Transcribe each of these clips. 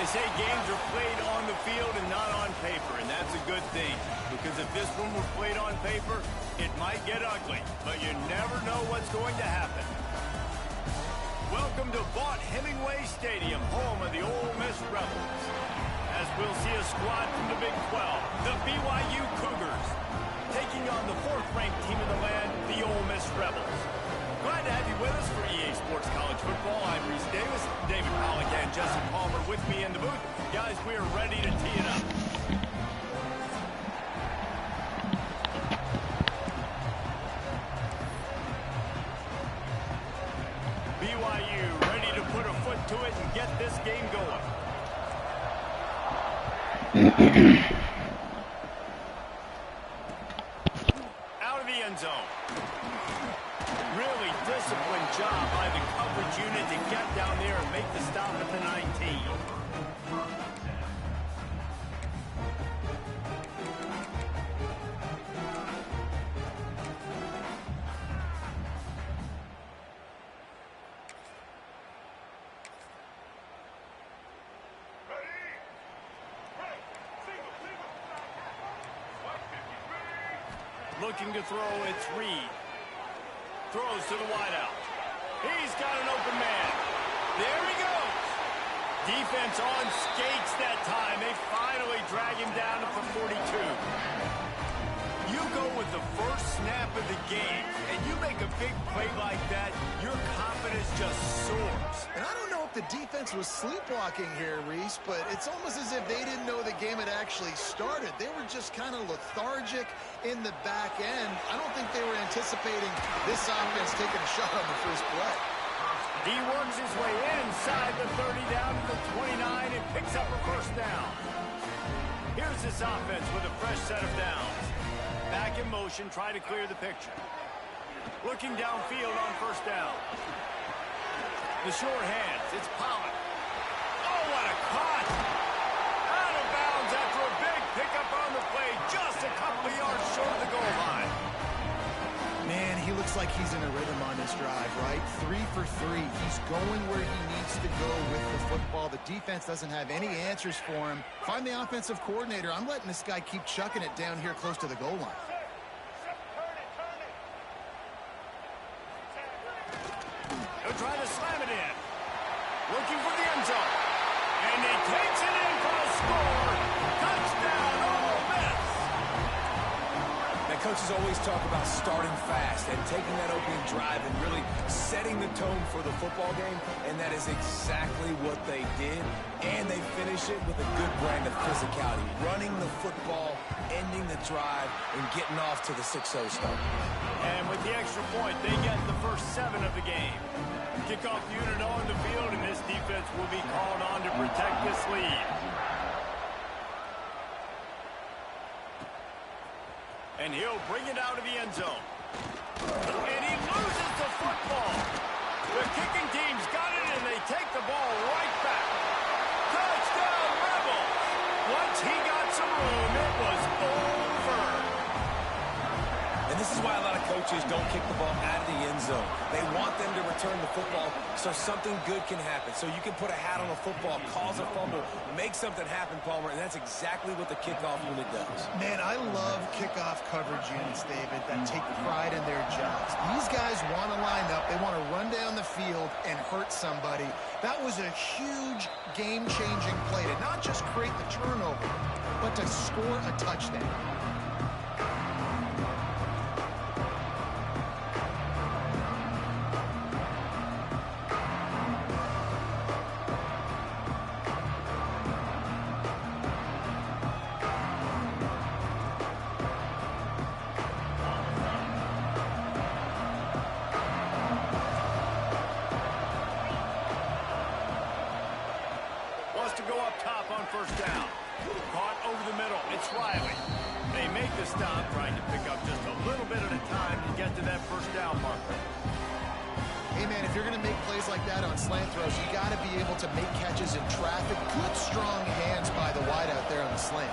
They say games are played on the field and not on paper, and that's a good thing. Because if this one were played on paper, it might get ugly, but you never know what's going to happen. Welcome to Vaught Hemingway Stadium, home of the Ole Miss Rebels. As we'll see a squad from the Big 12, the BYU Cougars, taking on the fourth-ranked team in the land, the Ole Miss Rebels. Glad to have you with us for EA Sports College Football. I'm Reese Davis, David Pollock, and Jesse Palmer with me in the booth. Guys, we are ready to tee it up. BYU ready to put a foot to it and get this game going. Out of the end zone. Really disciplined job by the coverage unit to get down there and make the stop at the 19. Looking to throw, it's Reed. Throws to the wideout. He's got an open man. There he goes. Defense on skates that time. They finally drag him down at the 42. You go with the first snap of the game, and you make a big play like that, your confidence just soars. And I don't know if the defense was sleepwalking here, Reese, but it's almost as if they didn't know the game had actually started. They were just kind of lethargic in the back end. I don't think they were anticipating this offense taking a shot on the first play. He works his way inside the 30 down to the 29 and picks up a first down. Here's this offense with a fresh set of downs. Back in motion, try to clear the picture. Looking downfield on first down. The short hands, it's Pollock. Oh, what a cut! Out of bounds after a big pickup on the play, just a couple of yards short of the goal line. Man, he looks like he's in a rhythm on this drive, right? 3 for 3. He's going where he needs to go with the football. The defense doesn't have any answers for him. Find the offensive coordinator. I'm letting this guy keep chucking it down here close to the goal line. They'll try to slam it in. Looking for the end zone. And he takes it in for a score. Touchdown, Ole Miss. Now, coaches always talk about starting fast and taking that opening drive and really setting the tone for the football game, and that is exactly what they did. And they finish it with a good brand of physicality, running the football, ending the drive, and getting off to the 6-0 start. And with the extra point, they get the first 7 of the game. Kickoff unit on the field, and this defense will be called on to protect this lead. And he'll bring it out of the end zone. And he loses the football. The kicking team's got it, and they take the ball right back. Touchdown, Rebels! Once he got some room, it was over. And this is why a lot of coaches don't kick the ball out of the end zone. They want them to return the football so something good can happen. So you can put a hat on a football, cause a fumble, make something happen, Palmer, and that's exactly what the kickoff unit does. Man, I love kickoff coverage units, David, that take pride in their jobs. These guys want to line up. They want to run down the field and hurt somebody. That was a huge game-changing play to not just create the turnover, but to score a touchdown. To go up top on first down. Caught over the middle. It's Riley. They make the stop, trying to pick up just a little bit at a time to get to that first down marker. Hey, man, if you're going to make plays like that on slant throws, you got to be able to make catches in traffic. Good, strong hands by the wide out there on the slant.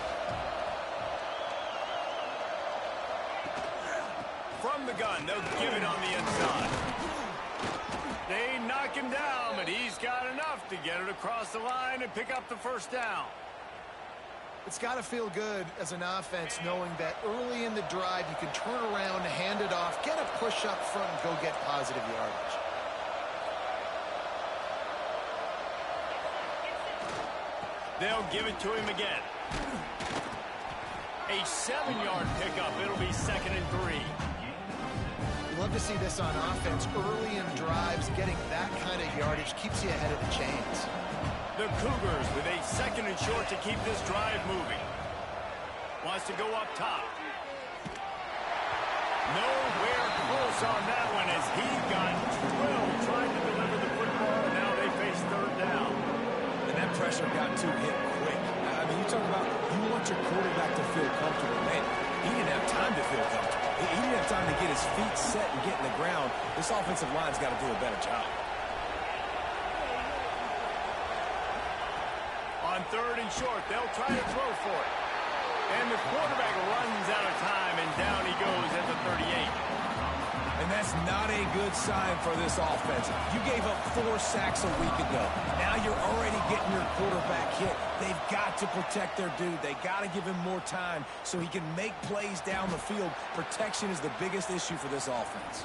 From the gun, they'll give it on the inside. They knock him down, but he's got enough to get it across the line and pick up the first down. It's got to feel good as an offense knowing that early in the drive you can turn around, hand it off, get a push up front, and go get positive yardage. They'll give it to him again. A 7-yard pickup. It'll be 2nd and 3. You love to see this on offense. Early in drives, getting that kind of yardage keeps you ahead of the chains. The Cougars with a 2nd and short to keep this drive moving. Wants to go up top. Nowhere close on that one as he got drilled trying to deliver the football, and now they face 3rd down. And that pressure got hit quick. I mean, you talk about you want your quarterback to feel comfortable. Man, he didn't have time to feel comfortable. He didn't have time to get his feet set and get in the ground. This offensive line's got to do a better job. On 3rd and short, they'll try to throw for it. And the quarterback runs out of time, and down he goes at the 38. And that's not a good sign for this offense. You gave up 4 sacks a week ago. Now you're already getting your quarterback hit. They've got to protect their dude. They got to give him more time so he can make plays down the field. Protection is the biggest issue for this offense.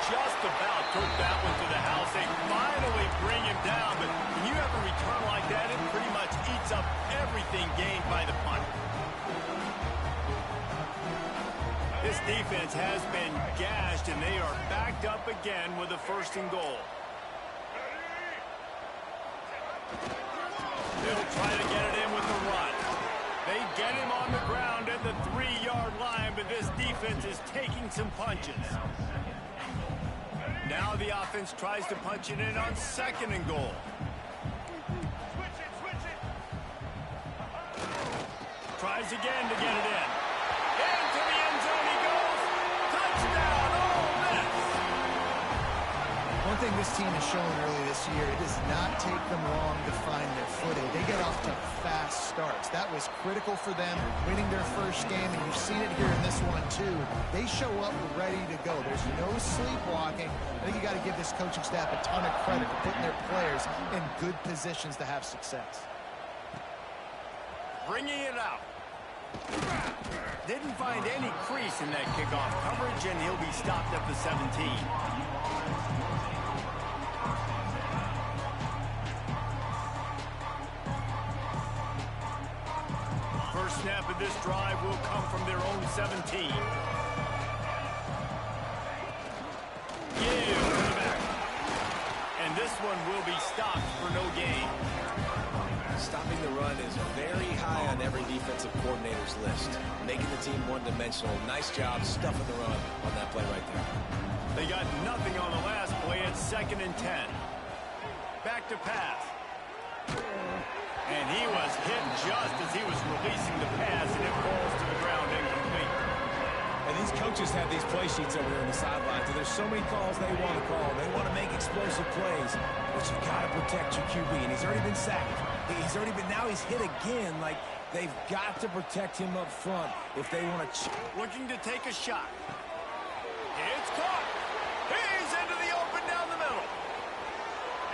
Just about took that one to the house. They finally bring him down, but when you have a return like that, it pretty much eats up everything gained by the punt. This defense has been gashed, and they are backed up again with a 1st and goal. They'll try to get it in with the run. They get him on the ground at the 3-yard line, but this defense is taking some punches. Now the offense tries to punch it in on 2nd and goal. Tries again to get it in. Into the end zone he goes. Touchdown, Ole Miss. One thing this team has shown early this year, it does not take them long to find their footing. They get off to fast starts. That was critical for them, winning their first game, and you've seen it here in this one too. They show up ready to go. There's no sleepwalking. I think you got to give this coaching staff a ton of credit for putting their players in good positions to have success. Bringing it out. Didn't find any crease in that kickoff coverage, and he'll be stopped at the 17. First snap of this drive will come from their own 17. Give to the back. And this one will be stopped for no gain. Stopping the run is very high on every defensive coordinator's list. Making the team one-dimensional. Nice job stuffing the run on that play right there. They got nothing on the last play at 2nd and 10. Back to pass. And he was hit just as he was releasing the pass, and it falls to the ground incomplete. And these coaches have these play sheets over there on the sidelines, and there's so many calls they want to call. They want to make explosive plays, but you've got to protect your QB, and he's already been sacked. Now he's hit again. Like, they've got to protect him up front if they want to. Looking to take a shot. It's caught. He's into the open down the middle.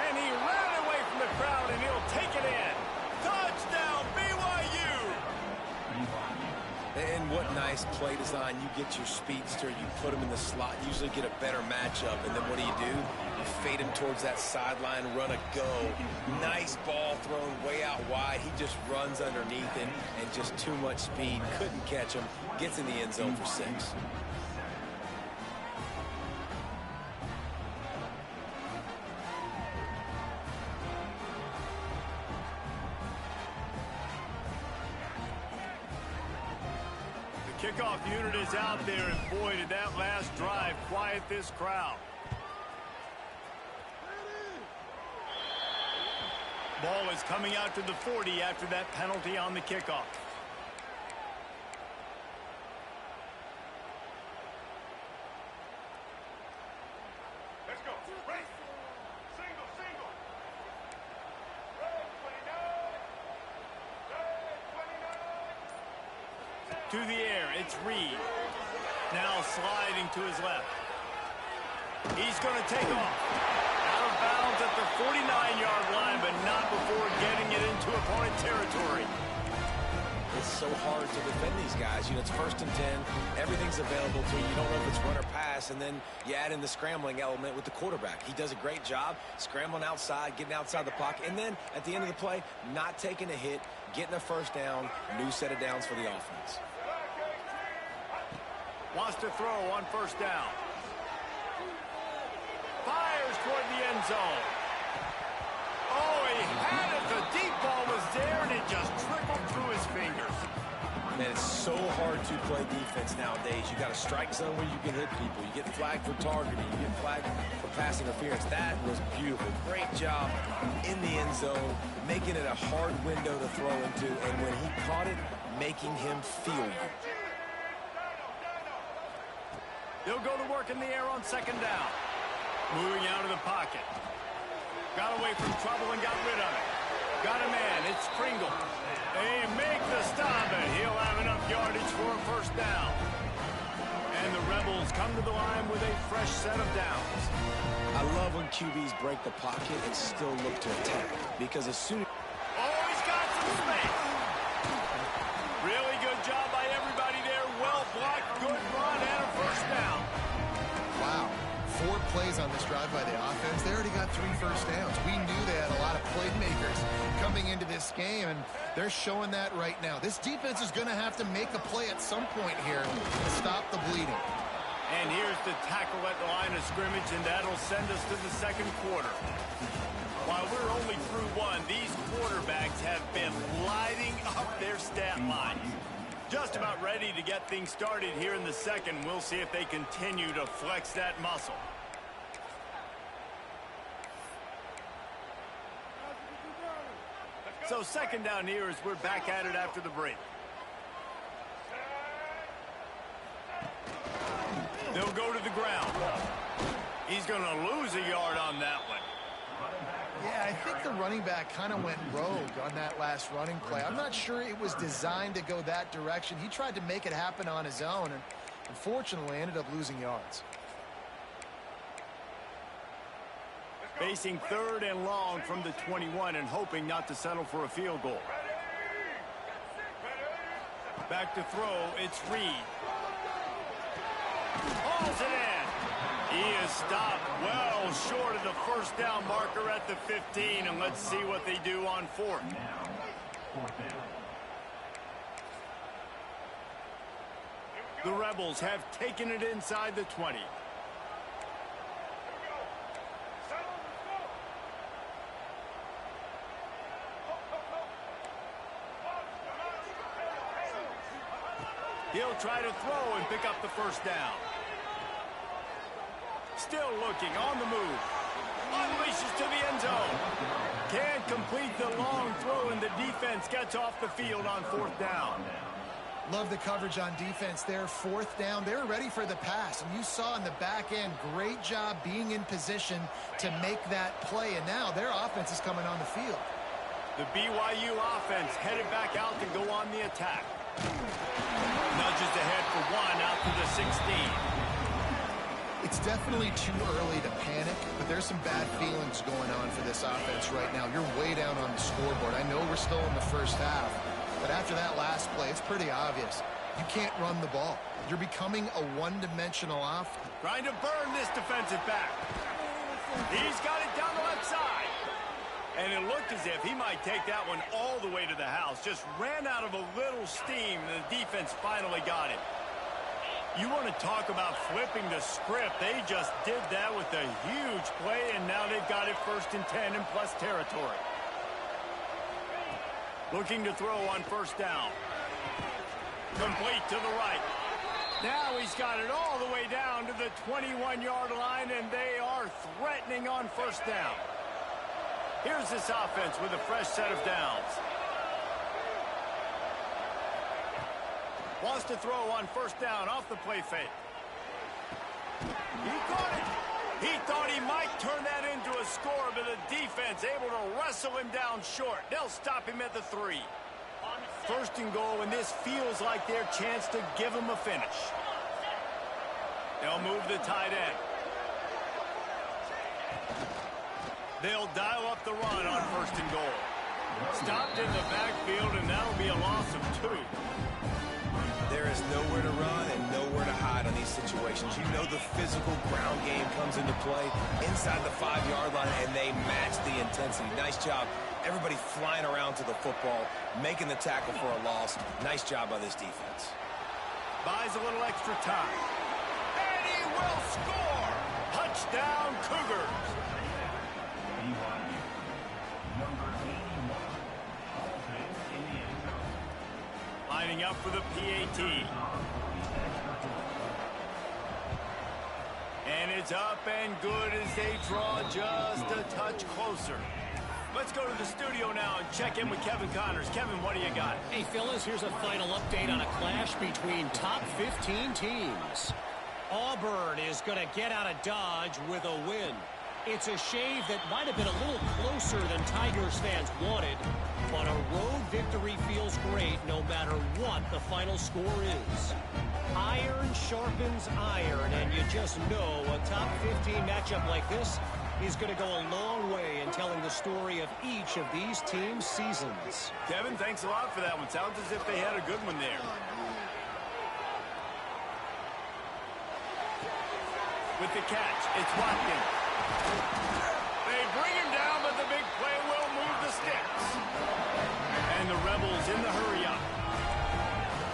And he ran away from the crowd, and he'll take it in. Touchdown, BYU! And what nice play design. You get your speedster, you put him in the slot, usually get a better matchup, and then what do? You fade him towards that sideline, run a go. Nice ball thrown way out wide. He just runs underneath it, and just too much speed. Couldn't catch him. Gets in the end zone for 6. Kickoff unit is out there, and boy, did that last drive quiet this crowd. Ball is coming out to the 40 after that penalty on the kickoff. Let's go. Race. Single, single. Red 29. Red 29. through the air. It's Reed. Now sliding to his left. He's going to take off. Out of bounds at the 49-yard line, but not before getting it into opponent territory. It's so hard to defend these guys. You know, it's 1st and 10. Everything's available to you. You don't know if it's run or pass, and then you add in the scrambling element with the quarterback. He does a great job scrambling outside, getting outside the pocket, and then at the end of the play, not taking a hit, getting a first down, new set of downs for the offense. Wants to throw on 1st down. Fires toward the end zone. Oh, he had it. The deep ball was there, and it just trickled through his fingers. Man, it's so hard to play defense nowadays. You got a strike zone where you can hit people. You get flagged for targeting. You get flagged for pass interference. That was beautiful. Great job in the end zone, making it a hard window to throw into, and when he caught it, making him feel good. He'll go to work in the air on 2nd down. Moving out of the pocket. Got away from trouble and got rid of it. Got a man. It's Pringle. They make the stop, and he'll have enough yardage for a 1st down. And the Rebels come to the line with a fresh set of downs. I love when QBs break the pocket and still look to attack, because as soon as... Oh, he's got some space. Really good job by everybody there. Well blocked, good run, and a 1st down. Wow. 4 plays on this drive by the offense. They already got 3 first downs. We knew they had a lot of playmakers coming into this game, and they're showing that right now. This defense is going to have to make a play at some point here to stop the bleeding. And here's the tackle at the line of scrimmage, and that'll send us to the 2nd quarter. While we're only through 1, these quarterbacks have been lighting up their stat line. Just about ready to get things started here in the 2nd. We'll see if they continue to flex that muscle. So 2nd down here as we're back at it after the break. They'll go to the ground. He's going to lose a yard on that one. Yeah, I think the running back kind of went rogue on that last running play. I'm not sure it was designed to go that direction. He tried to make it happen on his own, and unfortunately ended up losing yards. Facing 3rd and long from the 21 and hoping not to settle for a field goal. Back to throw, it's Reed. Hauls it in. He is stopped well short of the 1st down marker at the 15, and let's see what they do on 4th. The Rebels have taken it inside the 20. He'll try to throw and pick up the 1st down. Still looking on the move. Unleashes to the end zone. Can't complete the long throw, and the defense gets off the field on 4th down. Love the coverage on defense there. 4th down. They were ready for the pass, and you saw in the back end, great job being in position to make that play, and now their offense is coming on the field. The BYU offense headed back out to go on the attack. Nudges ahead for 1 out to the 16. It's definitely too early to panic, but there's some bad feelings going on for this offense right now. You're way down on the scoreboard. I know we're still in the 1st half, but after that last play, it's pretty obvious. You can't run the ball. You're becoming a one-dimensional offense. Trying to burn this defensive back. He's got it down the left side. And it looked as if he might take that one all the way to the house. Just ran out of a little steam, and the defense finally got it. You want to talk about flipping the script. They just did that with a huge play, and now they've got it 1st and 10 in plus territory. Looking to throw on 1st down. Complete to the right. Now he's got it all the way down to the 21-yard line, and they are threatening on 1st down. Here's this offense with a fresh set of downs. Wants to throw on 1st down off the play fake. He caught it. He thought he might turn that into a score, but the defense able to wrestle him down short. They'll stop him at the 3. First and goal, and this feels like their chance to give them a finish. They'll move the tight end. They'll dial up the run on first and goal. Stopped in the backfield, and that'll be a loss of 2. There is nowhere to run and nowhere to hide on these situations. You know the physical ground game comes into play inside the 5-yard line, and they match the intensity. Nice job. Everybody flying around to the football, making the tackle for a loss. Nice job by this defense. Buys a little extra time. And he will score! Touchdown, Cougars! BYU, number 81, offense in the end zone. Lining up for the PAT. And it's up and good as they draw just a touch closer. Let's go to the studio now and check in with Kevin Connors. Kevin, what do you got? Hey, fellas, here's a final update on a clash between top 15 teams. Auburn is going to get out of Dodge with a win. It's a shave that might have been a little closer than Tigers fans wanted, but a road victory feels great no matter what the final score is. Iron sharpens iron, and you just know a top 15 matchup like this is going to go a long way in telling the story of each of these teams' seasons. Kevin, thanks a lot for that one. Sounds as if they had a good one there. With the catch, it's Watkins. They bring him down, but the big play will move the sticks. And the Rebels in the hurry-up.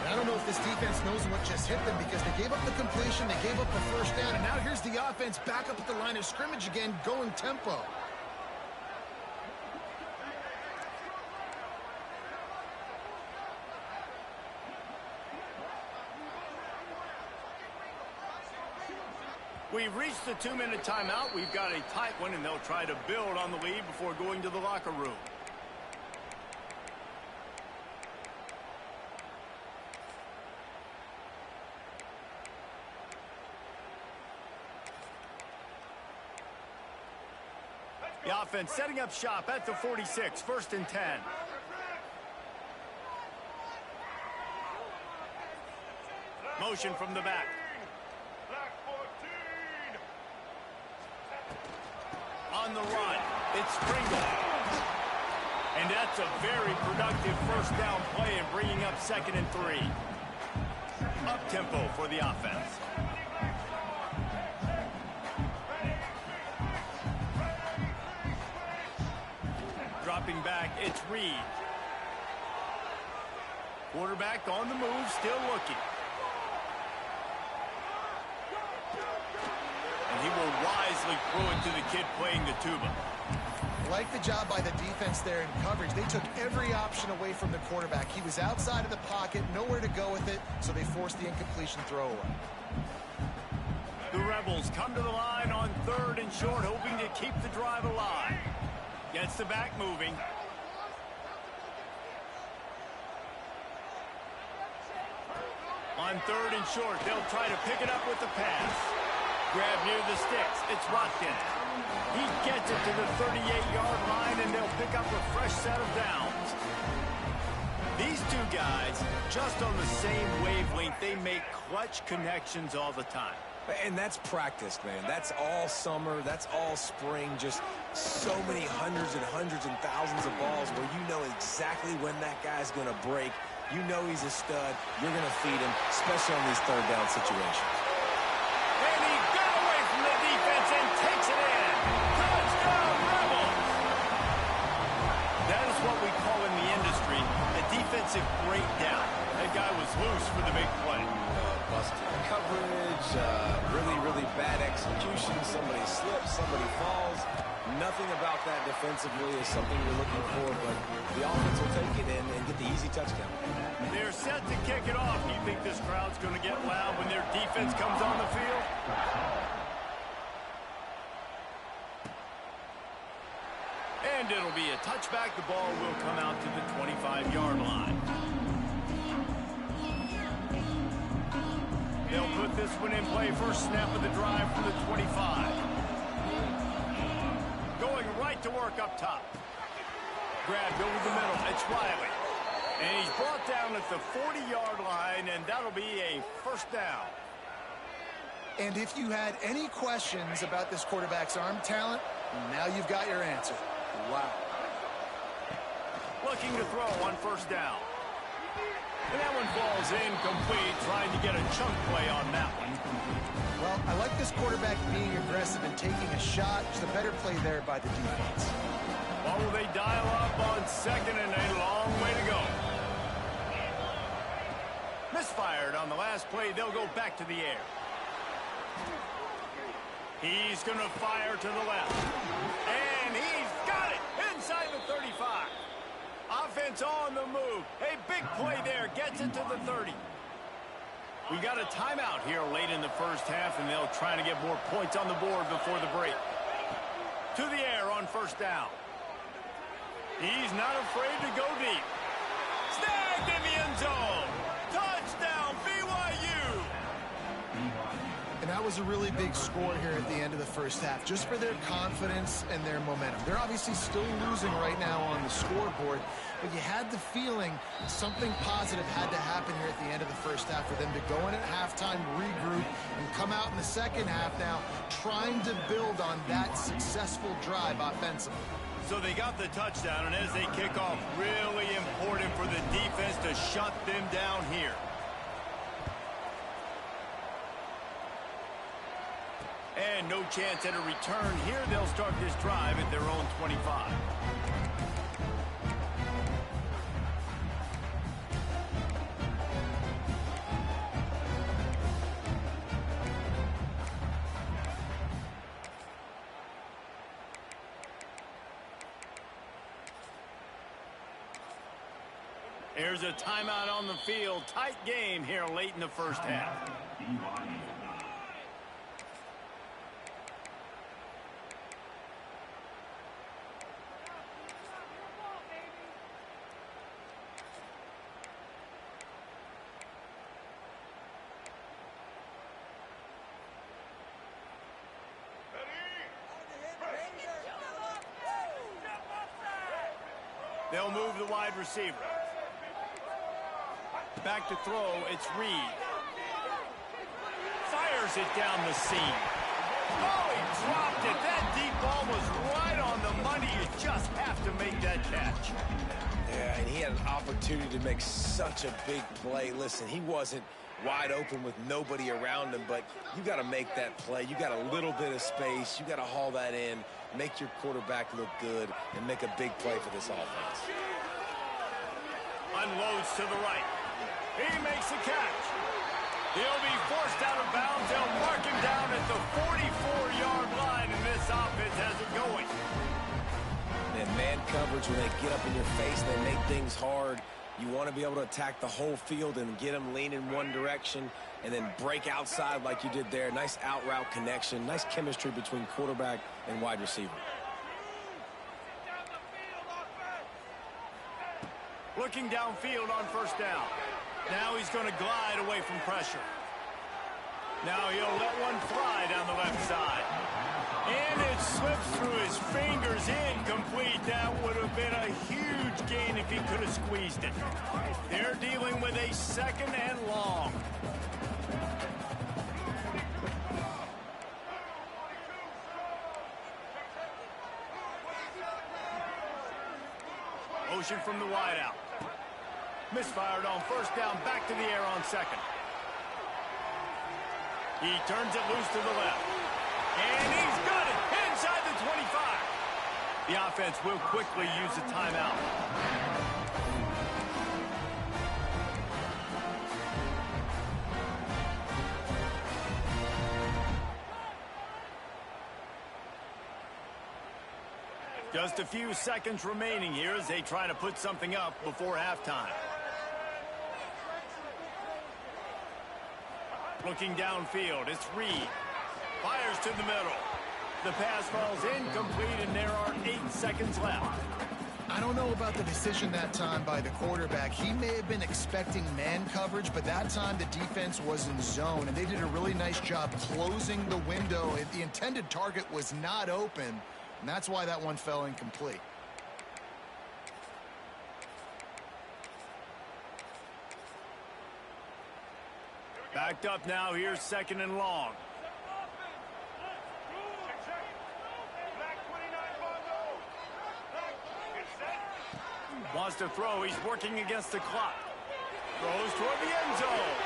I don't know if this defense knows what just hit them because they gave up the completion, they gave up the first down, and now here's the offense back up at the line of scrimmage again, going tempo. We've reached the 2-minute timeout. We've got a tight one, and they'll try to build on the lead before going to the locker room. The offense setting up shop at the 46, 1st and 10. Motion from the back. On the run, it's Pringle. And that's a very productive first down play and bringing up 2nd and 3. Up-tempo for the offense. Dropping back, it's Reed. Quarterback on the move, still looking. And he will wisely throw it to the kid playing the tuba. Like the job by the defense there in coverage. They took every option away from the quarterback. He was outside of the pocket, nowhere to go with it, so they forced the incompletion throwaway. The Rebels come to the line on 3rd and short, hoping to keep the drive alive. Gets the back moving. On 3rd and short, they'll try to pick it up with the pass. Grab near the sticks. It's Watkins. He gets it to the 38-yard line, and they'll pick up a fresh set of downs. These two guys, just on the same wavelength, they make clutch connections all the time. And that's practice, man. That's all summer. That's all spring. Just so many hundreds and thousands of balls where you know exactly when that guy's going to break. You know he's a stud. You're going to feed him, especially on these 3rd down situations. And he got away from the defense and takes it in. Touchdown, Rebels! That is what we call in the industry a defensive breakdown. That guy was loose for the big play. Busted coverage, really bad execution. Somebody slips, somebody falls. Nothing about that defensively is something you're looking for, but the offense will take it in and get the easy touchdown. They're set to kick it off. Do you think this crowd's going to get loud when their defense comes on the field? And it'll be a touchback. The ball will come out to the 25-yard line. They'll put this one in play. First snap of the drive from the 25. Going right to work up top. Grabbed over the middle. It's Riley. And he's brought down at the 40-yard line, and that'll be a first down. And if you had any questions about this quarterback's arm talent, now you've got your answer. Wow. Looking to throw on first down. And that one falls incomplete, trying to get a chunk play on that one. Well, I like this quarterback being aggressive and taking a shot. Just a better play there by the defense. Well, will they dial up on second and a long way to go? Misfired on the last play. They'll go back to the air. He's going to fire to the left. And he's got it inside the 35. Offense on the move. A big play there. Gets it to the 30. We got a timeout here late in the first half, and they'll try to get more points on the board before the break. To the air on first down. He's not afraid to go deep. Snagged in the end zone. Touchdown, BYU. And that was a really big score here at the end of the first half, just for their confidence and their momentum. They're obviously still losing right now on the scoreboard, but you had the feeling something positive had to happen here at the end of the first half for them to go in at halftime, regroup, and come out in the second half now trying to build on that successful drive offensively. So they got the touchdown, and as they kick off, really important for the defense to shut them down here. And no chance at a return here. They'll start this drive at their own 25. There's a timeout on the field. Tight game here late in the first half. They'll move the wide receiver. Back to throw, it's Reed. Fires it down the seam. Oh, he dropped it. That deep ball was right on the money. You just have to make that catch. Yeah, and he had an opportunity to make such a big play. Listen, he wasn't wide open with nobody around him, but you got to make that play. You got a little bit of space. You got to haul that in, make your quarterback look good, and make a big play for this offense. Unloads to the right. He makes the catch. He'll be forced out of bounds. They'll mark him down at the 44-yard line, and this offense has it going. And man coverage, when they get up in your face, they make things hard. You want to be able to attack the whole field and get them lean in one direction and then break outside like you did there. Nice out route connection. Nice chemistry between quarterback and wide receiver. Looking downfield on first down. Now he's going to glide away from pressure. Now he'll let one fly down the left side. And it slips through his fingers, incomplete. That would have been a huge gain if he could have squeezed it. They're dealing with a second and long. Motion from the wideout. Misfired on first down, back to the air on second. He turns it loose to the left. And he's got it inside the 25. The offense will quickly use a timeout. Just a few seconds remaining here as they try to put something up before halftime. Looking downfield, it's Reed. Fires to the middle. The pass falls incomplete, and there are 8 seconds left. I don't know about the decision that time by the quarterback. He may have been expecting man coverage, but that time the defense was in zone, and they did a really nice job closing the window. The intended target was not open, and that's why that one fell incomplete. Backed up now. Here's 2nd and long. Wants to throw. He's working against the clock. Throws toward the end zone.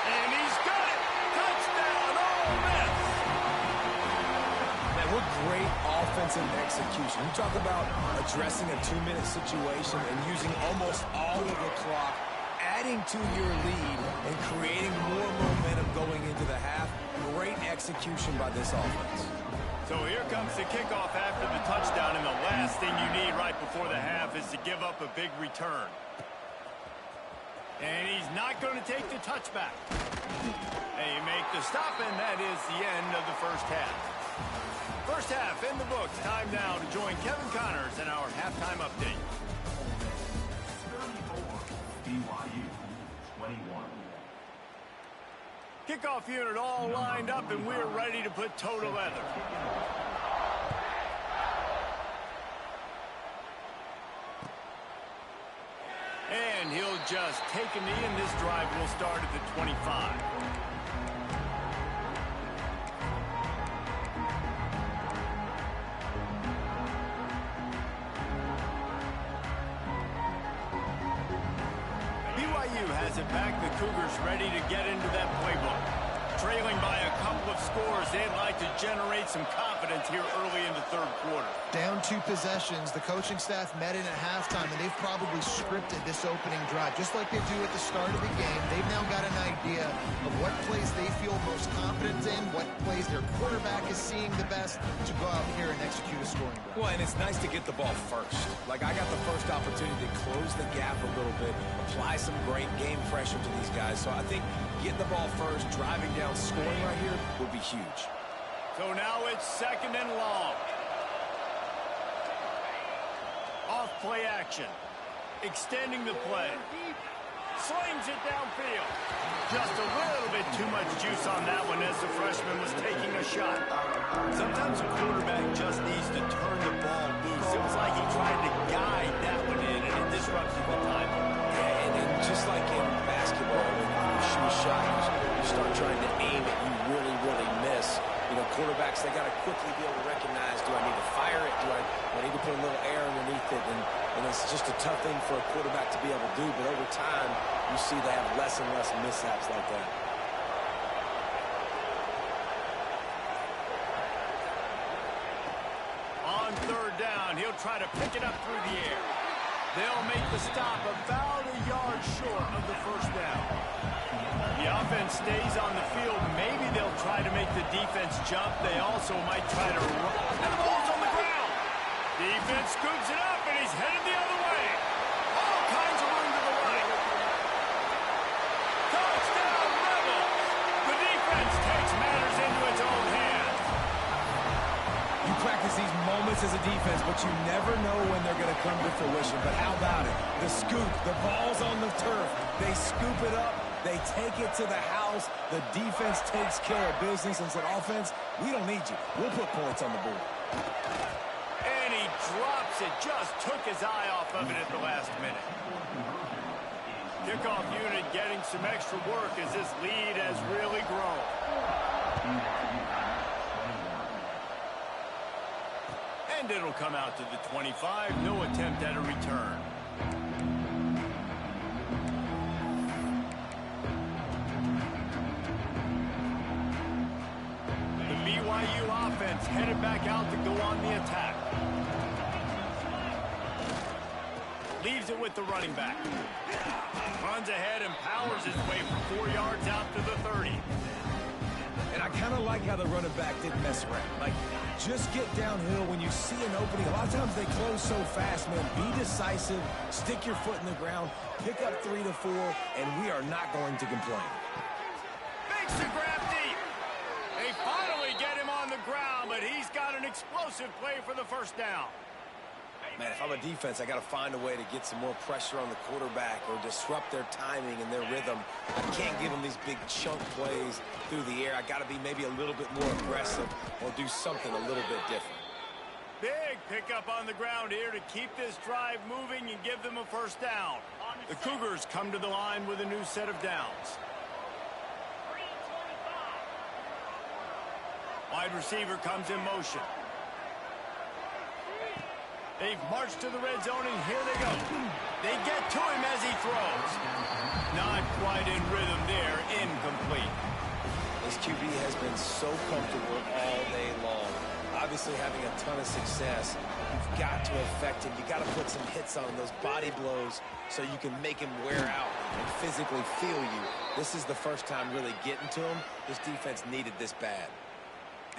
And he's got it. Touchdown, Ole Miss. Man, what great offensive execution. You talk about addressing a 2-minute situation and using almost all of the clock, adding to your lead and creating more momentum going into the half. Great execution by this offense. So here comes the kickoff after the touchdown, and the last thing you need right before the half is to give up a big return. And he's not going to take the touchback. They make the stop, and that is the end of the first half. First half in the books. Time now to join Kevin Connors in our halftime update. 34, BYU 21. Kickoff unit all lined up, and we're ready to put toe to leather. And he'll just take a knee, and this drive will start at the 25. BYU has it back. The Cougars ready to get into that playbook. Trailing by a couple of scores, they'd like to generate some confidence here early in the third quarter. Down 2 possessions, the coaching staff met in at halftime, and they've probably scripted this opening drive. Just like they do at the start of the game, they've now got an idea of what plays they feel most confident in, what plays their quarterback is seeing the best to go out here and execute a scoring drive. Well, and it's nice to get the ball first. Like, I got the first opportunity to close the gap a little bit, apply some great game pressure to these guys. So I think getting the ball first, driving down, scoring right here would be huge. So now it's 2nd and long. Off play action. Extending the play. Slings it downfield. Just a little bit too much juice on that one as the freshman was taking a shot. Sometimes a quarterback just needs to turn the ball loose. It was like he tried to guide that one in, and it disrupted the timing. Yeah, and just like in basketball, when you shoot a shot, you start trying to aim it, you really, really miss. You know, quarterbacks, they got to quickly be able to recognize, do I need to fire it? Do I need to put a little air underneath it? And it's just a tough thing for a quarterback to be able to do. But over time, you see they have less and less mishaps like that. On 3rd down, he'll try to pick it up through the air. They'll make the stop about a yard short of the first down. The offense stays on the field. Maybe they'll try to make the defense jump. They also might try to run. And the ball's on the ground. Defense scoops it up, and he's headed the other way. All kinds of room to the right. Touchdown, Rebels. The defense takes matters into its own hands. You practice these moments as a defense, but you never know when they're going to come to fruition. But how about it? The scoop, the ball's on the turf. They scoop it up. They take it to the house. The defense takes care of business and said, offense, we don't need you. We'll put points on the board. And he drops it. Just took his eye off of it at the last minute. Kickoff unit getting some extra work as this lead has really grown. And it'll come out to the 25. No attempt at a return. BYU offense headed back out to go on the attack. Leaves it with the running back. Runs ahead and powers his way for 4 yards out to the 30. And I kind of like how the running back didn't mess around. Like, just get downhill when you see an opening. A lot of times they close so fast, man. Be decisive, stick your foot in the ground, pick up 3 to 4, and we are not going to complain. Makes the grab deep. They finally get him on the ground, but he's got an explosive play for the first down. Man, if I'm a defense, I got to find a way to get some more pressure on the quarterback or disrupt their timing and their rhythm. I can't give them these big chunk plays through the air. I got to be maybe a little bit more aggressive or do something a little bit different. Big pickup on the ground here to keep this drive moving and give them a first down. The Cougars come to the line with a new set of downs. Wide receiver comes in motion. They've marched to the red zone, and here they go. They get to him as he throws. Not quite in rhythm there. Incomplete. This QB has been so comfortable all day long. Obviously having a ton of success. You've got to affect him. You've got to put some hits on him, those body blows, so you can make him wear out and physically feel you. This is the first time really getting to him. This defense needed this bad.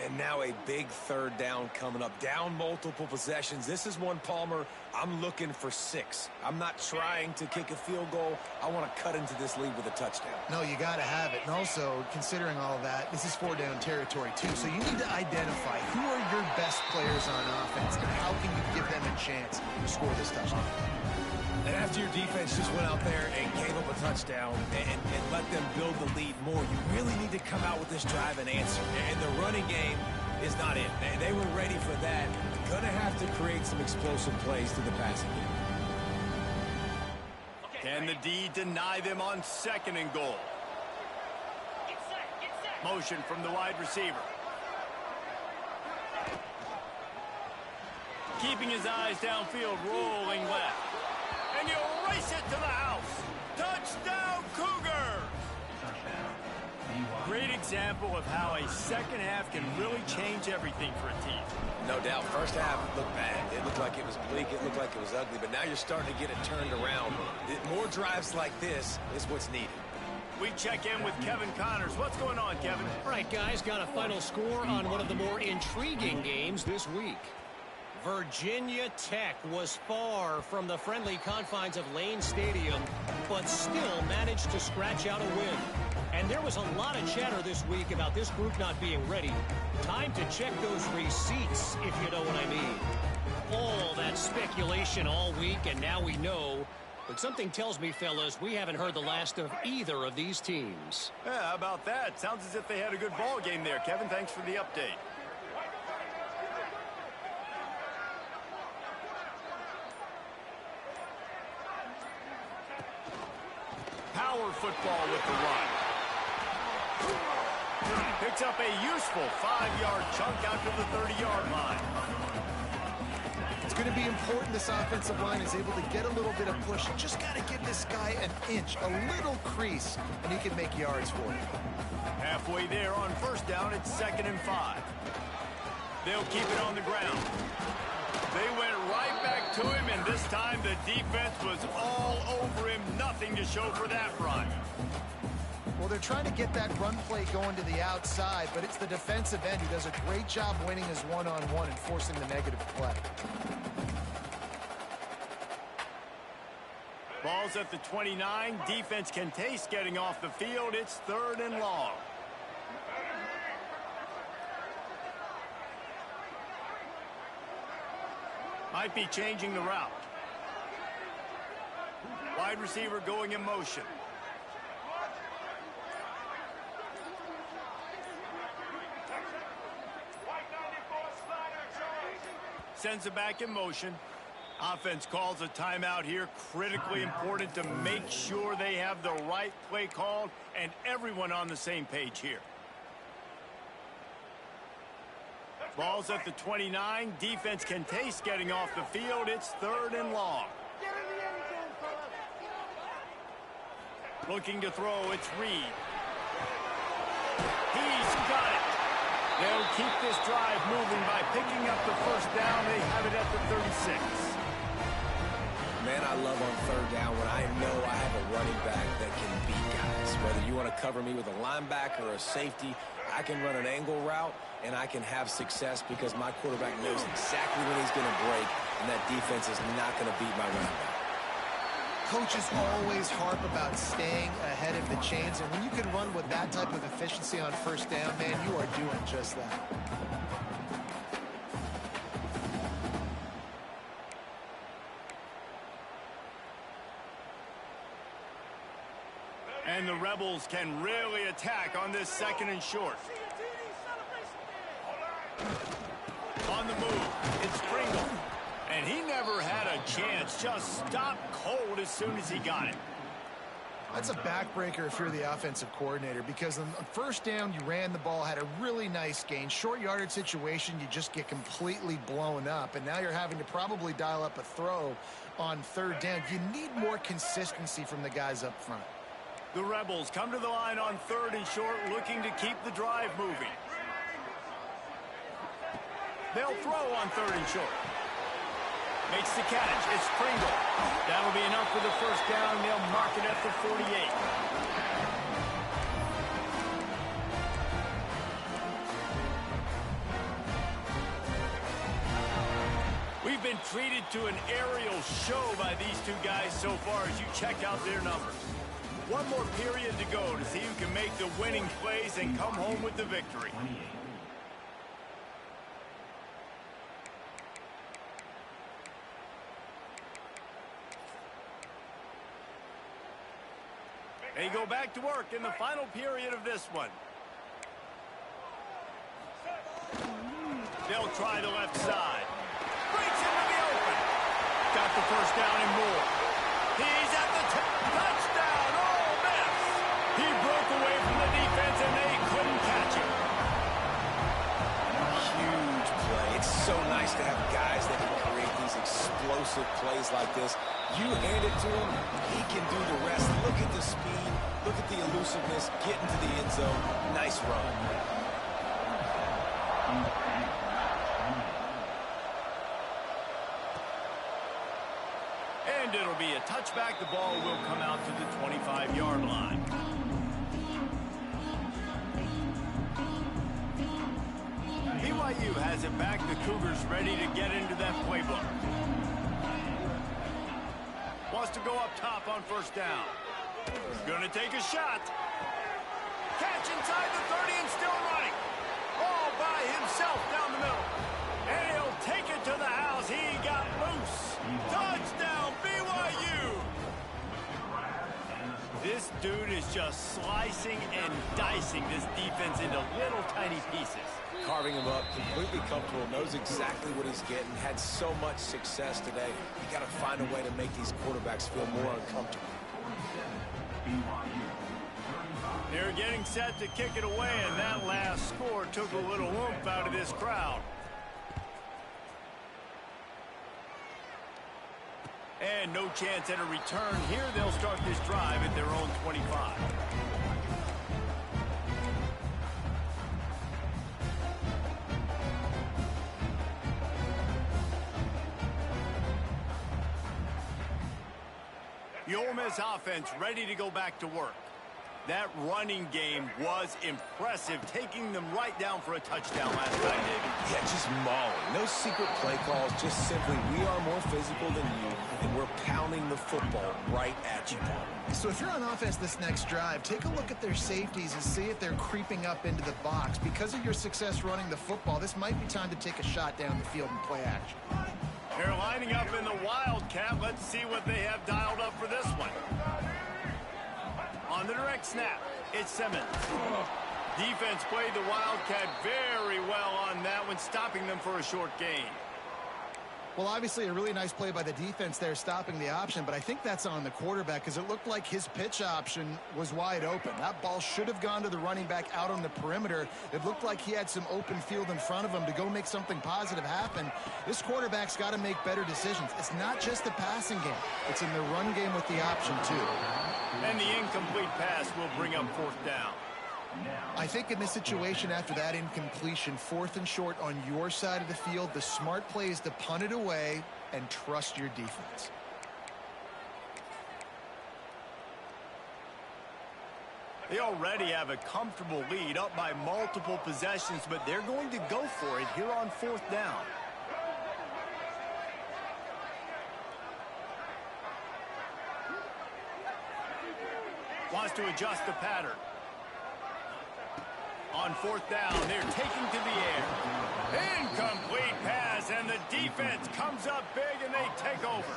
And now a big third down coming up. Down multiple possessions. This is one, Palmer, I'm looking for 6. I'm not trying to kick a field goal. I want to cut into this lead with a touchdown. No, you got to have it. And also, considering all of that, this is 4-down territory, too. So you need to identify who are your best players on offense and how can you give them a chance to score this touchdown. And after your defense just went out there and gave up a touchdown and let them build the lead more, you really need to come out with this drive and answer. And the running game is not it. They were ready for that. Going to have to create some explosive plays through the passing game. Can the D deny them on 2nd and goal? Motion from the wide receiver. Keeping his eyes downfield, rolling left. And you race it to the house. Touchdown, Cougar! Touchdown. BYU. Great example of how a second half can really change everything for a team. No doubt. First half looked bad. It looked like it was bleak. It looked like it was ugly. But now you're starting to get it turned around. More drives like this is what's needed. We check in with Kevin Connors. What's going on, Kevin? All right, guys, got a final score on one of the more intriguing games this week. Virginia Tech was far from the friendly confines of Lane Stadium, but still managed to scratch out a win. And there was a lot of chatter this week about this group not being ready. Time to check those receipts, if you know what I mean. All that speculation all week, and now we know. But something tells me, fellas, we haven't heard the last of either of these teams. Yeah, how about that? Sounds as if they had a good ball game there. Kevin, thanks for the update. Power football with the run. Picks up a useful 5-yard chunk out to the 30-yard line. It's going to be important this offensive line is able to get a little bit of push. You just got to give this guy an inch, a little crease, and he can make yards for you. Halfway there on 1st down, it's 2nd and 5. They'll keep it on the ground. They went right back to him, and this time the defense was all over him. Nothing to show for that run. Well, they're trying to get that run play going to the outside, but it's the defensive end who does a great job winning his one-on-one and forcing the negative play. Ball's at the 29. Defense can taste getting off the field. It's 3rd and long. Might be changing the route. Wide receiver going in motion. Sends it back in motion. Offense calls a timeout here. Critically important to make sure they have the right play called and everyone on the same page here. Ball's at the 29. Defense can taste getting off the field. It's 3rd and long. Looking to throw, it's Reed. He's got it. They'll keep this drive moving by picking up the 1st down. They have it at the 36. Man, I love on 3rd down when I know I have a running back that can beat guys. Whether you want to cover me with a linebacker or a safety, I can run an angle route, and I can have success because my quarterback knows exactly when he's going to break, and that defense is not going to beat my running back. Coaches always harp about staying ahead of the chains, and when you can run with that type of efficiency on 1st down, man, you are doing just that. And the Rebels can really attack on this 2nd and short. On the move, it's Pringle. And he never had a chance. Just stopped cold as soon as he got it. That's a backbreaker if you're the offensive coordinator, because on first down, you ran the ball, had a really nice gain. Short yardage situation, you just get completely blown up, and now you're having to probably dial up a throw on third down. You need more consistency from the guys up front. The Rebels come to the line on 3rd and short, looking to keep the drive moving. They'll throw on 3rd and short. Makes the catch. It's Pringle. That'll be enough for the first down. They'll mark it at the 48. We've been treated to an aerial show by these two guys so far as you check out their numbers. One more period to go to see who can make the winning plays and come home with the victory. They go back to work in the final period of this one. They'll try the left side. Breaks into the open. Got the first down and more. He's at the touchdown. Oh, miss. He broke away from the defense and they couldn't catch him. Huge play. It's so nice to have guys that can create these explosive plays like this. You hand it to him, he can do the rest. Look at the speed, look at the elusiveness, get into the end zone. Nice run. And it'll be a touchback. The ball will come out to the 25-yard line. BYU has it back. The Cougars ready to get into that playbook. Wants to go up top on first down. Going to take a shot. Catch inside the 30 and still running. All by himself down the middle. And he'll take it to the house. He got loose. Touchdown, BYU. This dude is just slicing and dicing this defense into little tiny pieces. Carving him up, completely comfortable, knows exactly what he's getting, had so much success today. You got to find a way to make these quarterbacks feel more uncomfortable. They're getting set to kick it away, and that last score took a little oomph out of this crowd. And no chance at a return here. They'll start this drive at their own 25. The Ole Miss offense ready to go back to work. That running game was impressive, taking them right down for a touchdown last night, David. Yeah, just mauling. No secret play calls, just simply we are more physical than you, and we're pounding the football right at you. So if you're on offense this next drive, take a look at their safeties and see if they're creeping up into the box. Because of your success running the football, this might be time to take a shot down the field and play action. They're lining up in the Wildcat. Let's see what they have dialed up for this one. On the direct snap, it's Simmons. Defense played the Wildcat very well on that one, stopping them for a short gain. Well, obviously a really nice play by the defense there, stopping the option, but I think that's on the quarterback because it looked like his pitch option was wide open. That ball should have gone to the running back out on the perimeter. It looked like he had some open field in front of him to go make something positive happen. This quarterback's got to make better decisions. It's not just the passing game. It's in the run game with the option, too. And the incomplete pass will bring up fourth down. I think in this situation after that incompletion, 4th and short on your side of the field, the smart play is to punt it away and trust your defense. They already have a comfortable lead up by multiple possessions, but they're going to go for it here on fourth down. Wants to adjust the pattern. On fourth down, they're taking to the air. Incomplete pass, and the defense comes up big, and they take over.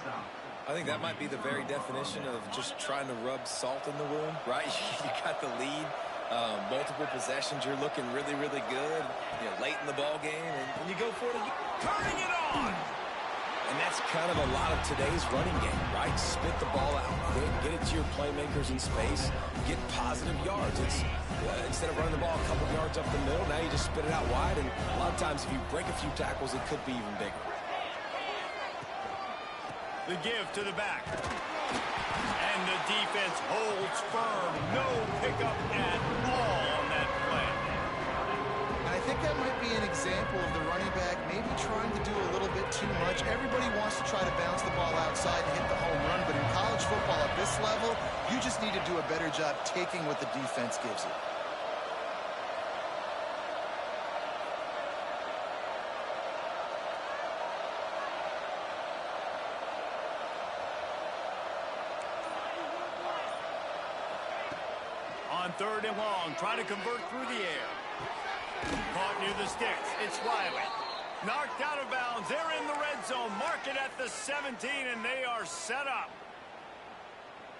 I think that might be the very definition of just trying to rub salt in the wound, right? You got the lead, multiple possessions, you're looking really, really good, late in the ball game, and you go for it again. Turning it on. And that's kind of a lot of today's running game, right? Spit the ball out quick, get it to your playmakers in space, get positive yards. It's instead of running the ball a couple yards up the middle, now you just spit it out wide, and a lot of times if you break a few tackles, it could be even bigger. The give to the back. And the defense holds firm. No pickup at all on that play. And I think that might be an example of the running back maybe trying to do a little bit too much. Everybody wants to try to bounce the ball outside and hit the home run, but in college football at this level, you just need to do a better job taking what the defense gives you. On 3rd and long, try to convert through the air. Caught near the sticks. It's Riley. Knocked out of bounds. They're in the red zone. Mark it at the 17, and they are set up.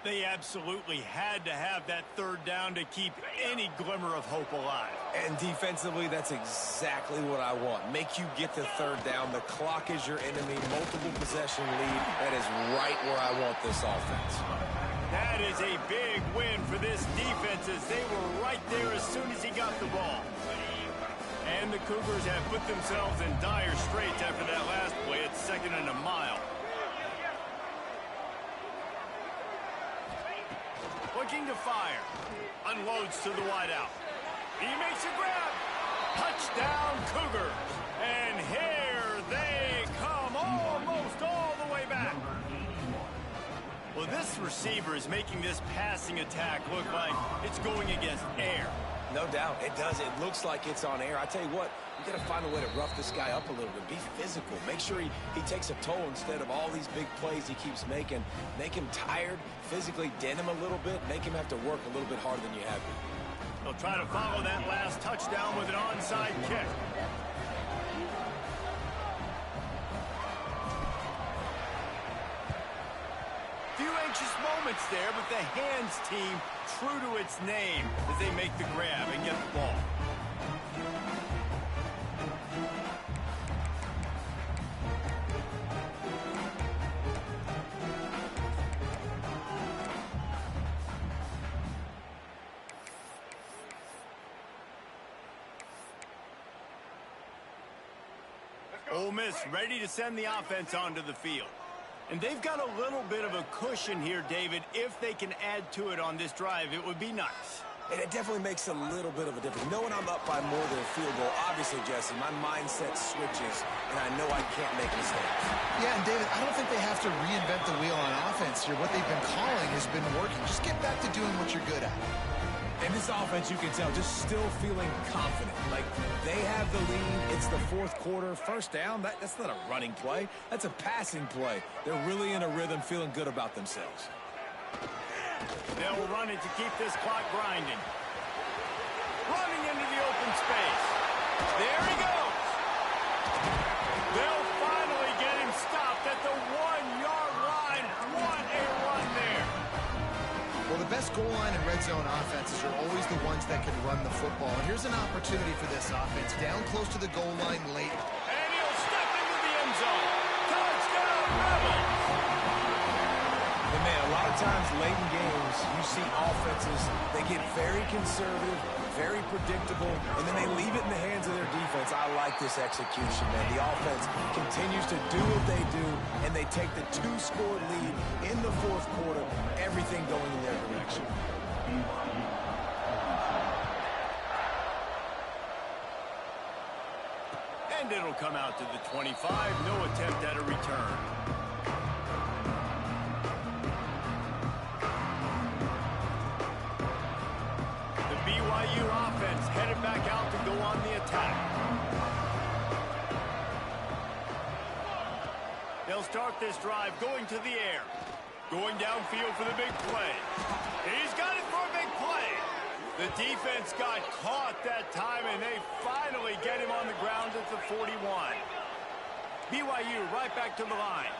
They absolutely had to have that 3rd down to keep any glimmer of hope alive. And defensively, that's exactly what I want. Make you get the 3rd down. The clock is your enemy. Multiple possession lead. That is right where I want this offense. That is a big win for this defense as they were right there as soon as he got the ball. And the Cougars have put themselves in dire straits after that last play at 2nd and a mile. Looking to fire. Unloads to the wideout. He makes a grab. Touchdown Cougars. And here they come almost all the way back. Well, this receiver is making this passing attack look like it's going against air. No doubt. It does. It looks like it's on air. I tell you what, you got to find a way to rough this guy up a little bit. Be physical. Make sure he takes a toll instead of all these big plays he keeps making. Make him tired, physically dent him a little bit, make him have to work a little bit harder than you have been. They'll try to follow that last touchdown with an onside kick. Few anxious moments there, but the hands team true to its name as they make the grab and get the ball. Ole Miss ready to send the offense onto the field. And they've got a little bit of a cushion here, David. If they can add to it on this drive, it would be nice. And it definitely makes a little bit of a difference. Knowing I'm up by more than a field goal, obviously, Jesse, my mindset switches, and I know I can't make mistakes. Yeah, and David, I don't think they have to reinvent the wheel on offense here. What they've been calling has been working. Just get back to doing what you're good at. And this offense, you can tell, just still feeling confident. Like, they have the lead. It's the 4th quarter. 1st down, that's not a running play. That's a passing play. They're really in a rhythm, feeling good about themselves. They'll run it to keep this clock grinding. Running into the open space. There he goes. They'll finally get him stopped at the 1-yard line. What a run there. Well, the best goal line and red zone offenses are always the ones that can run the football. And here's an opportunity for this offense. Down close to the goal line late. And he'll step into the end zone. Touchdown, Rebels! And man, a lot of times late in games, you see offenses, they get very conservative, very predictable, and then they leave it in the hands of their defense. I like this execution, man. The offense continues to do what they do, and they take the 2-score lead in the 4th quarter, everything going in their direction. And it'll come out to the 25. No attempt at a return. The BYU offense headed back out to go on the attack. They'll start this drive going to the air. Going downfield for the big play. He's got it for a big play. The defense got caught that time, and they finally get him on the ground at the 41. BYU right back to the line.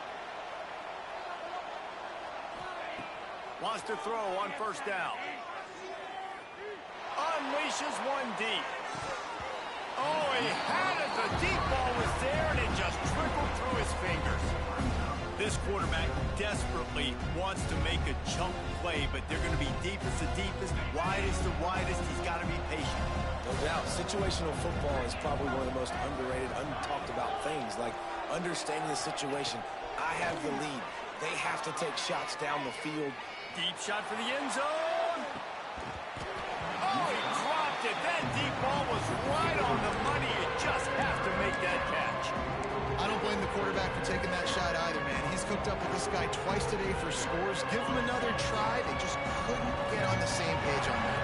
Wants to throw on 1st down. Unleashes one deep. Oh, he had it. The deep ball was there, and it just trickled through his fingers. This quarterback desperately wants to make a chunk play, but they're going to be deepest to deepest, widest to widest. He's got to be patient. No doubt. Situational football is probably one of the most underrated, untalked about things, like understanding the situation. I have the lead. They have to take shots down the field. Deep shot for the end zone. Oh, he dropped it. That deep ball was right on the money. You just have to make that catch. I don't blame the quarterback for taking that shot either, man. He's cooked up with this guy twice today for scores. Give him another try. They just couldn't get on the same page on that.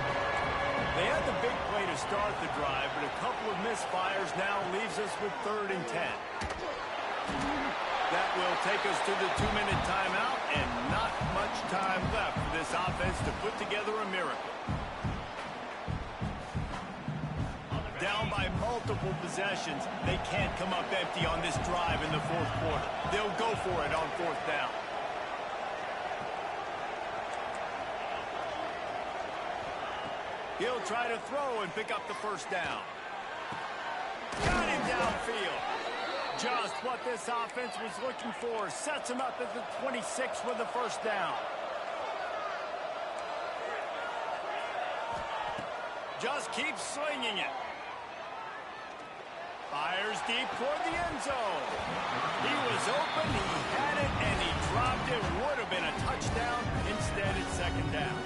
They had the big play to start the drive, but a couple of misfires now leaves us with 3rd and 10. That will take us to the 2-minute timeout, and not much time left for this offense to put together a miracle. Down by multiple possessions, they can't come up empty on this drive in the 4th quarter. They'll go for it on 4th down. He'll try to throw and pick up the 1st down. Got him downfield. Just what this offense was looking for. Sets him up at the 26 with the 1st down. Just keeps slinging it. Fires deep toward the end zone. He was open, he had it, and he dropped it. Would have been a touchdown. Instead, it's 2nd down.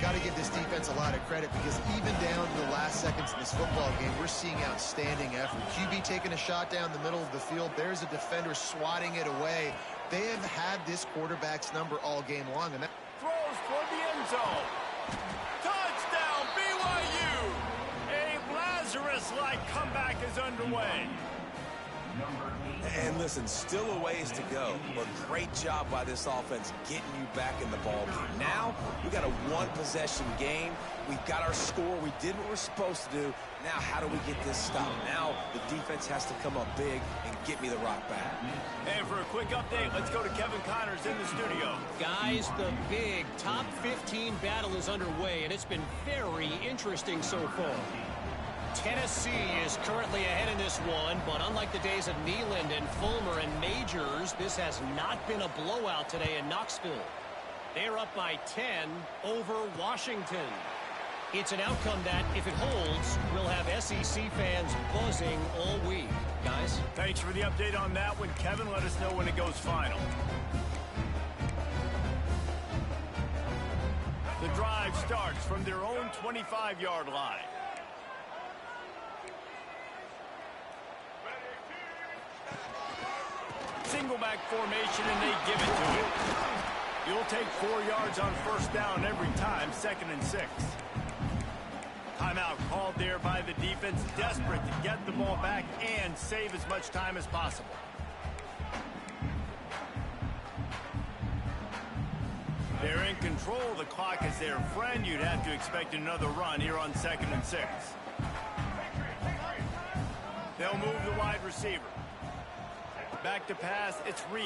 Got to give this defense a lot of credit because even down to the last seconds in this football game, we're seeing outstanding effort. QB taking a shot down the middle of the field. There's a defender swatting it away. They have had this quarterback's number all game long. And that throws toward the end zone. Touchdown, BYU! A Lazarus-like comeback is underway. And listen, still a ways to go, but great job by this offense getting you back in the ball game. Now, we got a 1-possession game. We've got our score. We did what we're supposed to do. Now, how do we get this stopped? Now, the defense has to come up big and get me the rock back. And for a quick update, let's go to Kevin Connors in the studio. Guys, the big top 15 battle is underway, and it's been very interesting so far. Tennessee is currently ahead in this one, but unlike the days of Neyland and Fulmer and Majors, this has not been a blowout today in Knoxville. They're up by 10 over Washington. It's an outcome that, if it holds, will have SEC fans buzzing all week. Guys? Thanks for the update on that one, Kevin. Let us know when it goes final. The drive starts from their own 25-yard line. Single back formation, and they give it to him. You'll take 4 yards on 1st down every time, 2nd and 6. Timeout called there by the defense, desperate to get the ball back and save as much time as possible. They're in control. The clock is their friend. You'd have to expect another run here on 2nd and 6. They'll move the wide receiver. Back to pass, it's Reed.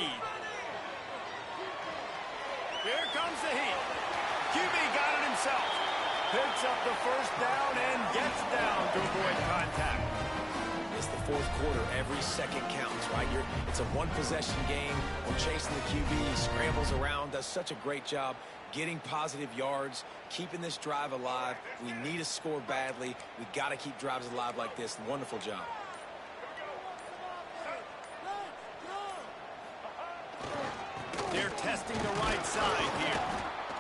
Here comes the heat. QB got it himself. Picks up the 1st down and gets down to avoid contact. It's the 4th quarter. Every second counts, right? It's a 1-possession game. We're chasing the QB. He scrambles around, does such a great job getting positive yards, keeping this drive alive. We need to score badly. We got to keep drives alive like this. Wonderful job. They're testing the right side here.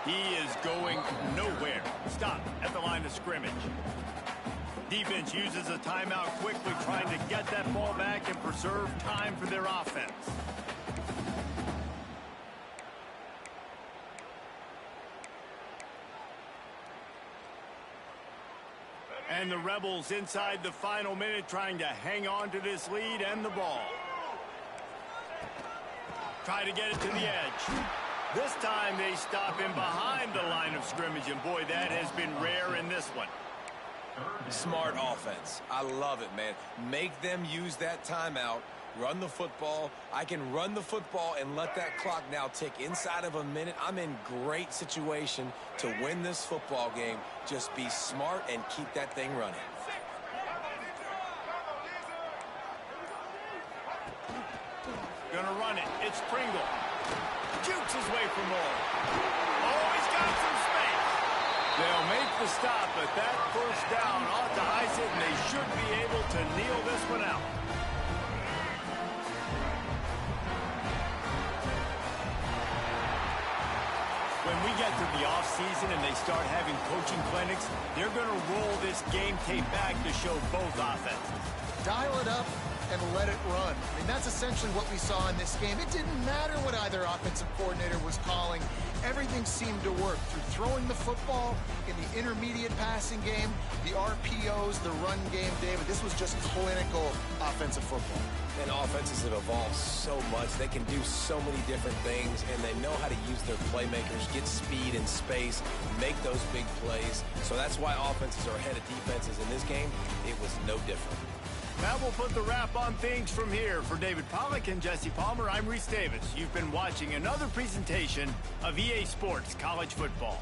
He is going nowhere. Stop at the line of scrimmage. Defense uses a timeout quickly, trying to get that ball back and preserve time for their offense. And the Rebels inside the final minute, trying to hang on to this lead and the ball. Try to get it to the edge. This time they stop him behind the line of scrimmage, and boy, that has been rare in this one. Smart offense. I love it, man. Make them use that timeout. Run the football. I can run the football and let that clock now tick inside of a minute. I'm in great situation to win this football game. Just be smart and keep that thing running. It's Pringle. Jukes his way for more. Oh, he's got some space. They'll make the stop, but that first down ought to ice it, and they should be able to kneel this one out. When we get to the offseason and they start having coaching clinics, they're going to roll this game tape back to show both offenses. Dial it up and let it run. I mean, that's essentially what we saw in this game. It didn't matter what either offensive coordinator was calling. Everything seemed to work through throwing the football in the intermediate passing game, the RPOs, the run game, David. This was just clinical offensive football. And offenses have evolved so much. They can do so many different things, and they know how to use their playmakers, get speed and space, make those big plays. So that's why offenses are ahead of defenses in this game. It was no different. That will put the wrap on things from here. For David Pollack and Jesse Palmer, I'm Reese Davis. You've been watching another presentation of EA Sports College Football.